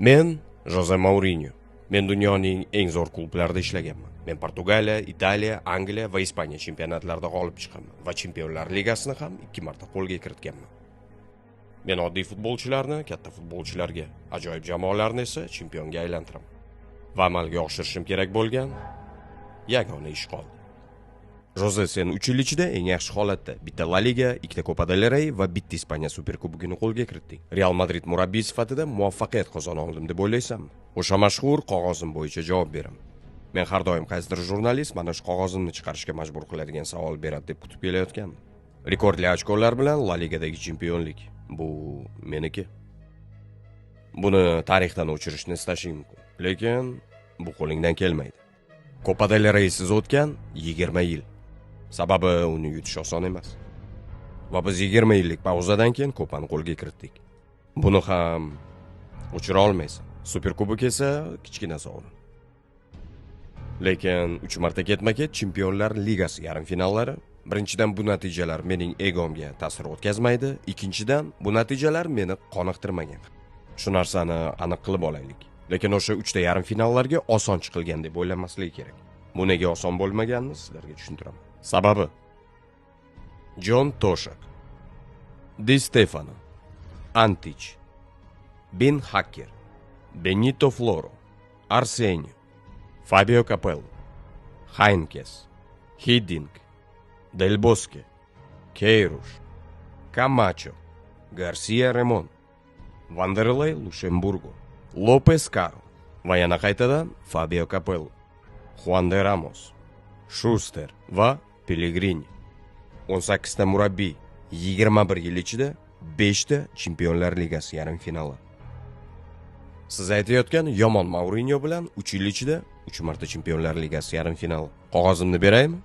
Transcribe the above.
Men Jose Mourinho. Men dunyoning eng zo'r klublarida ishlaganman. Men Portugaliya, Italiya, Angliya va Ispaniya chempionatlarida g'olib chiqqanman va Chempionlar Ligasini ham 2 marta qo'lga kiritganman. Men oddiy futbolchilarni katta futbolchilarga, ajoyib jamoalarni esa chempionga aylantiraman. Va amalga oshirishim kerak bo'lgan yagona ish qoldi. Jose, sen 3 yil ichida eng yaxshi holatda bitta La Liga, ikkita Copa del Rey va bitta Ispaniya Superkubogini qo'lga kiritding. Real Madrid murabbiy sifatida muvaffaqiyat qozona oldim deb o'ylaysanmi? O'sha mashhur qog'ozim bo'yicha javob beraman. Men har doim qaysidir jurnalist mana shu qog'ozimni chiqarishga majbur qiladigan savol beradi deb kutib kelayotgandim. Rekordli ochkolar bilan La Ligadagi chempionlik bu meniki. Buni tarixdan o'chirishni istashing mumkin, lekin bu qo'lingdan kelmaydi. Copa del Rey'siz o'tgan 20 yil. Sababi uni yutish oson emas. Va biz 20 yillik pauzadan keyin Kopani qo'lga kiritdik. Buni ham o'chira olmaysan. Superkubok esa kichkina sovrin. Lekin 3 marta ketma-ket Chempionlar Ligasi yarim finallari. Birinchidan bu natijalar mening egomga ta'sir o'tkazmaydi, ikkinchidan bu natijalar meni qoniqtirmagan. Shu narsani aniq qilib olaylik. Lekin o'sha 3 ta yarim finallarga oson chiqilgan deb o'ylamaslik kerak. Bu nega oson bo'lmaganini sizlarga tushuntiraman. Sababi John Toshak, Di Stefano, Antich, Ben Hacker, Benito Floro, Arsenio, Fabio Capello, Heinkes, Hiddink, Del Bosque, Queiroz, Camacho, Garcia Ramon, Vanderlei Luxemburgo, Lopez Caro va yana qaytadan Fabio Capello, Juan de Ramos, Schuster va Pellegrini. 18 ta murabbiy, 21 yil ichida 5 ta Chempionlar Ligasi yarim finali. Siz aytayotgan yomon Mourinho bilan 3 yil ichida 3 marta Chempionlar Ligasi yarim finali. Qog'ozimni beraymi?